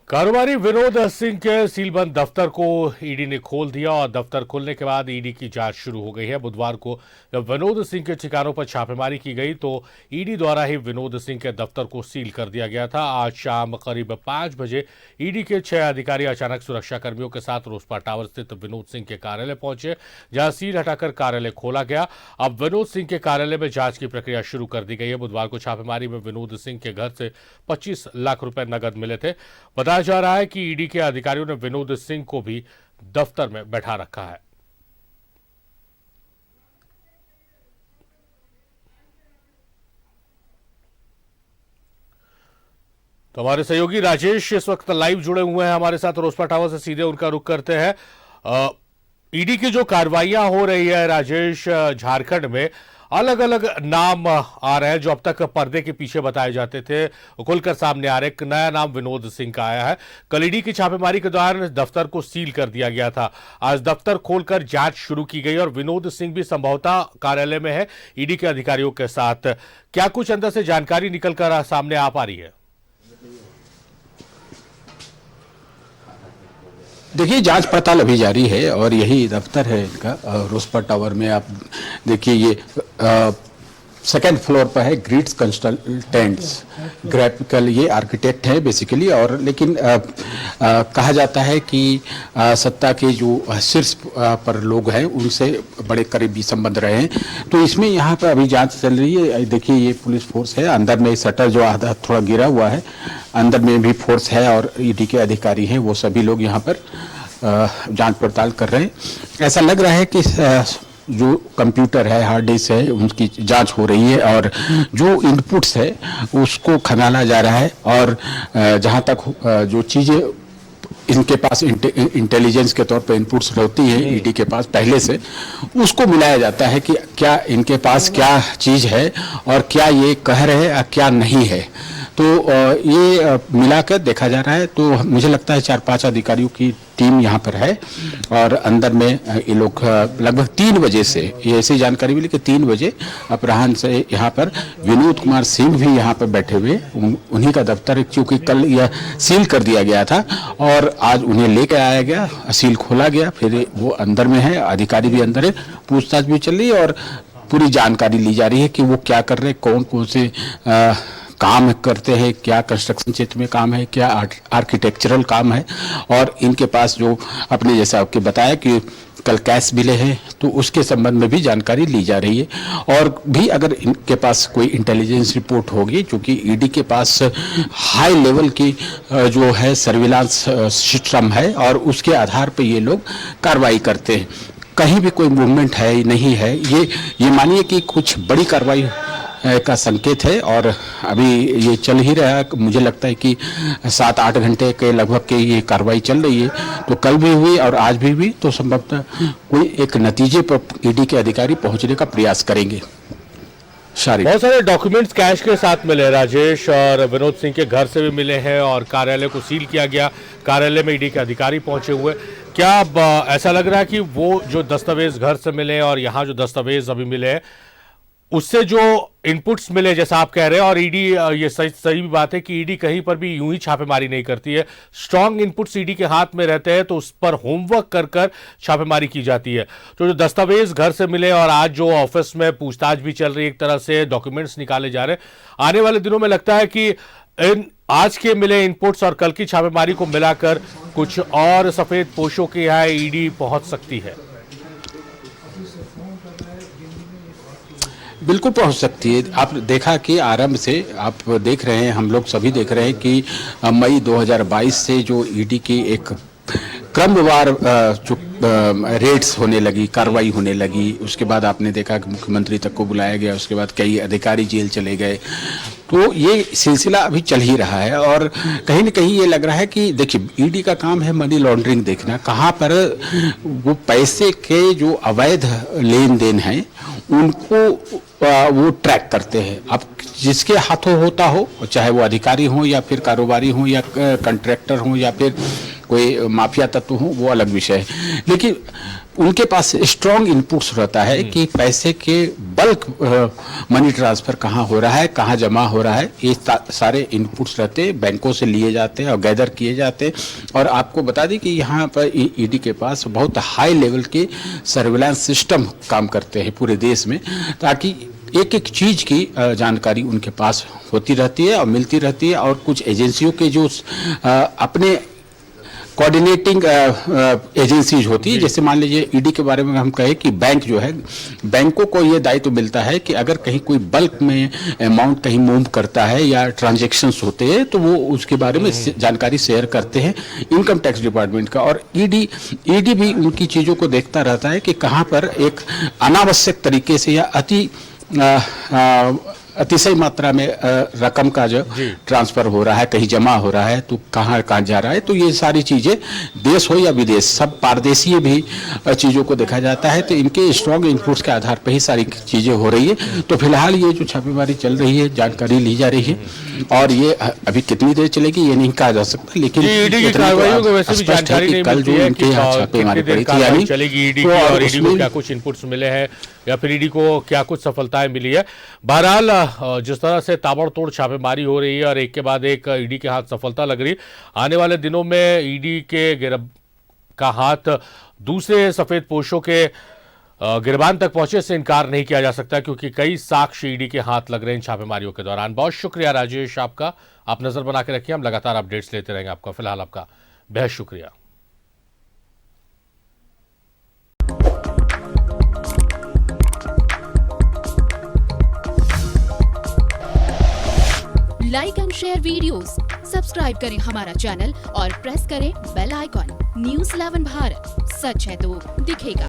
कारोबारी विनोद सिंह के सीलबंद दफ्तर को ईडी ने खोल दिया और दफ्तर खुलने के बाद ईडी की जांच शुरू हो गई है। बुधवार को जब विनोद सिंह के ठिकानों पर छापेमारी की गई तो ईडी द्वारा ही विनोद सिंह के दफ्तर को सील कर दिया गया था। आज शाम करीब 5 बजे ईडी के 6 अधिकारी अचानक सुरक्षा कर्मियों के साथ रोसपा टावर स्थित विनोद सिंह के कार्यालय पहुंचे, जहां सील हटाकर कार्यालय खोला गया। अब विनोद सिंह के कार्यालय में जांच की प्रक्रिया शुरू कर दी गई है। बुधवार को छापेमारी में विनोद सिंह के घर से 25 लाख रुपए नकद मिले थे। बताया जा रहा है कि ईडी के अधिकारियों ने विनोद सिंह को भी दफ्तर में बैठा रखा है। तो हमारे सहयोगी राजेश इस वक्त लाइव जुड़े हुए हैं हमारे साथ रोसपा टावर से, सीधे उनका रुख करते हैं। ईडी की जो कार्रवाइयां हो रही है राजेश, झारखंड में अलग अलग नाम आ रहे हैं जो अब तक पर्दे के पीछे बताए जाते थे, खुलकर सामने आ रहे। एक नया नाम विनोद सिंह का आया है। कल ईडी की छापेमारी के दौरान दफ्तर को सील कर दिया गया था। आज दफ्तर खोलकर जांच शुरू की गई और विनोद सिंह भी संभवतः कार्यालय में है ईडी के अधिकारियों के साथ। क्या कुछ अंदर से जानकारी निकलकर सामने आ पा रही है? देखिए, जांच पड़ताल अभी जारी है और यही दफ्तर है इनका रोसपा टावर में। आप देखिए, ये सेकेंड फ्लोर पर है। ग्रिड्स कंसल्टेंट्स ग्राफिकल ये आर्किटेक्ट है बेसिकली, और लेकिन कहा जाता है कि सत्ता के जो शीर्ष पर लोग हैं उनसे बड़े करीबी संबंध रहे हैं। तो इसमें यहाँ पर अभी जांच चल रही है। देखिए, ये पुलिस फोर्स है, अंदर में शटर जो आधा थोड़ा गिरा हुआ है, अंदर में भी फोर्स है और ईडी के अधिकारी हैं, वो सभी लोग यहाँ पर जांच पड़ताल कर रहे हैं। ऐसा लग रहा है कि जो कंप्यूटर है, हार्ड डिस्क है, उनकी जांच हो रही है और जो इनपुट्स है उसको खंगाला जा रहा है। और जहां तक जो चीजें इनके पास इंटेलिजेंस के तौर पर इनपुट्स होती है ईडी के पास पहले से, उसको मिलाया जाता है कि क्या इनके पास क्या चीज है और क्या ये कह रहे हैं क्या नहीं है। तो ये मिलाकर देखा जा रहा है। तो मुझे लगता है 4-5 अधिकारियों की टीम यहाँ पर है और अंदर में ये लोग लगभग 3 बजे से, ये ऐसी जानकारी मिली कि 3 बजे अपराह्न से यहाँ पर विनोद कुमार सिंह भी यहाँ पर बैठे हुए, उन्हीं का दफ्तर, क्योंकि कल यह सील कर दिया गया था और आज उन्हें लेकर आया गया, सील खोला गया, फिर वो अंदर में है, अधिकारी भी अंदर है, पूछताछ भी चल रही है और पूरी जानकारी ली जा रही है कि वो क्या कर रहे, कौन कौन से काम करते हैं, क्या कंस्ट्रक्शन क्षेत्र में काम है, क्या आर्किटेक्चरल काम है। और इनके पास जो अपने जैसा आपके बताया कि कल कैश मिले हैं, तो उसके संबंध में भी जानकारी ली जा रही है। और भी अगर इनके पास कोई इंटेलिजेंस रिपोर्ट होगी, क्योंकि ईडी के पास हाई लेवल की जो है सर्विलांस सिस्टम है और उसके आधार पर ये लोग कार्रवाई करते हैं। कहीं भी कोई मूवमेंट है नहीं है, ये मानिए कि कुछ बड़ी कार्रवाई का संकेत है। और अभी ये चल ही रहा है, मुझे लगता है कि 7-8 घंटे के लगभग के ये कार्रवाई चल रही है। तो कल भी हुई और आज भी हुई, तो संभवतः कोई एक नतीजे पर ईडी के अधिकारी पहुंचने का प्रयास करेंगे। बहुत सारे डॉक्यूमेंट्स कैश के साथ मिले राजेश, और विनोद सिंह के घर से भी मिले हैं और कार्यालय को सील किया गया, कार्यालय में ईडी के अधिकारी पहुंचे हुए। क्या अब ऐसा लग रहा है कि वो जो दस्तावेज घर से मिले और यहाँ जो दस्तावेज अभी मिले हैं उससे जो इनपुट्स मिले, जैसा आप कह रहे हैं, और ईडी, ये सही बात है कि ईडी कहीं पर भी यूं ही छापेमारी नहीं करती है। स्ट्रांग इनपुट्स ईडी के हाथ में रहते हैं तो उस पर होमवर्क कर कर छापेमारी की जाती है। तो जो दस्तावेज घर से मिले और आज जो ऑफिस में पूछताछ भी चल रही है, एक तरह से डॉक्यूमेंट्स निकाले जा रहे हैं, आने वाले दिनों में लगता है कि इन आज के मिले इनपुट्स और कल की छापेमारी को मिलाकर कुछ और सफेद पोशों के यहाँ ईडी पहुंच सकती है। बिल्कुल पहुंच सकती है। आप देखा कि आरंभ से आप देख रहे हैं, हम लोग सभी देख रहे हैं कि मई 2022 से जो ईडी की एक क्रमवार जो रेड्स होने लगी, कार्रवाई होने लगी, उसके बाद आपने देखा कि मुख्यमंत्री तक को बुलाया गया, उसके बाद कई अधिकारी जेल चले गए। तो ये सिलसिला अभी चल ही रहा है और कहीं न कहीं ये लग रहा है कि देखिए, ईडी का काम है मनी लॉन्ड्रिंग देखना, कहाँ पर वो पैसे के जो अवैध लेन देन हैं उनको वो ट्रैक करते हैं। अब जिसके हाथों होता हो, चाहे वो अधिकारी हो या फिर कारोबारी हो या कॉन्ट्रैक्टर हो या फिर कोई माफिया तत्व हो, वो अलग विषय है। लेकिन उनके पास स्ट्रॉन्ग इनपुट्स रहता है कि पैसे के बल्क मनी ट्रांसफर कहाँ हो रहा है, कहाँ जमा हो रहा है, ये सारे इनपुट्स रहते हैं, बैंकों से लिए जाते हैं और गैदर किए जाते हैं। और आपको बता दें कि यहाँ पर ईडी के पास बहुत हाई लेवल के सर्विलांस सिस्टम काम करते हैं पूरे देश में, ताकि एक एक चीज की जानकारी उनके पास होती रहती है और मिलती रहती है। और कुछ एजेंसियों के जो अपने कोऑर्डिनेटिंग एजेंसीज होती है, जैसे मान लीजिए ईडी के बारे में हम कहें कि बैंक जो है, बैंकों को ये दायित्व मिलता है कि अगर कहीं कोई बल्क में अमाउंट कहीं मूव करता है या ट्रांजैक्शंस होते हैं तो वो उसके बारे में जानकारी शेयर करते हैं इनकम टैक्स डिपार्टमेंट का। और ईडी भी उनकी चीज़ों को देखता रहता है कि कहाँ पर एक अनावश्यक तरीके से या अतिशय मात्रा में रकम का जो ट्रांसफर हो रहा है, कहीं जमा हो रहा है तो कहाँ कहाँ जा रहा है। तो ये सारी चीजें देश हो या विदेश, सब पारदेशीय भी चीजों को देखा जाता है। तो इनके स्ट्रॉन्ग इनपुट्स के आधार पर ही सारी चीजें हो रही है। तो फिलहाल ये जो छापेमारी चल रही है, जानकारी ली जा रही है, और ये अभी कितनी देर चलेगी ये नहीं कहा जा सकता, लेकिन ईडी की कार्रवाइयों को वैसे भी जानकारी नहीं मिलती है कि छापेमारी पड़ी थी, यानी चलेगी ईडी की, और ईडी को क्या कुछ इनपुट्स मिले हैं या फिर ईडी को क्या कुछ सफलताएं मिली है। बहरहाल जिस तरह से ताबड़तोड़ छापेमारी हो रही है और एक के बाद एक ईडी के हाथ सफलता लग रही, आने वाले दिनों में ईडी के का हाथ दूसरे सफेद पोशों के गिरबान तक पहुंचे से इनकार नहीं किया जा सकता, क्योंकि कई साक्ष्य ईडी के हाथ लग रहे हैं इन छापेमारियों के दौरान। बहुत शुक्रिया राजेश आपका, आप नजर बना के रखिए, हम लगातार अपडेट्स लेते रहेंगे आपका। फिलहाल आपका बेहद शुक्रिया। Like and share videos, subscribe करें हमारा चैनल और प्रेस करें बेल आइकॉन। न्यूज़ 11 भारत, सच है तो दिखेगा।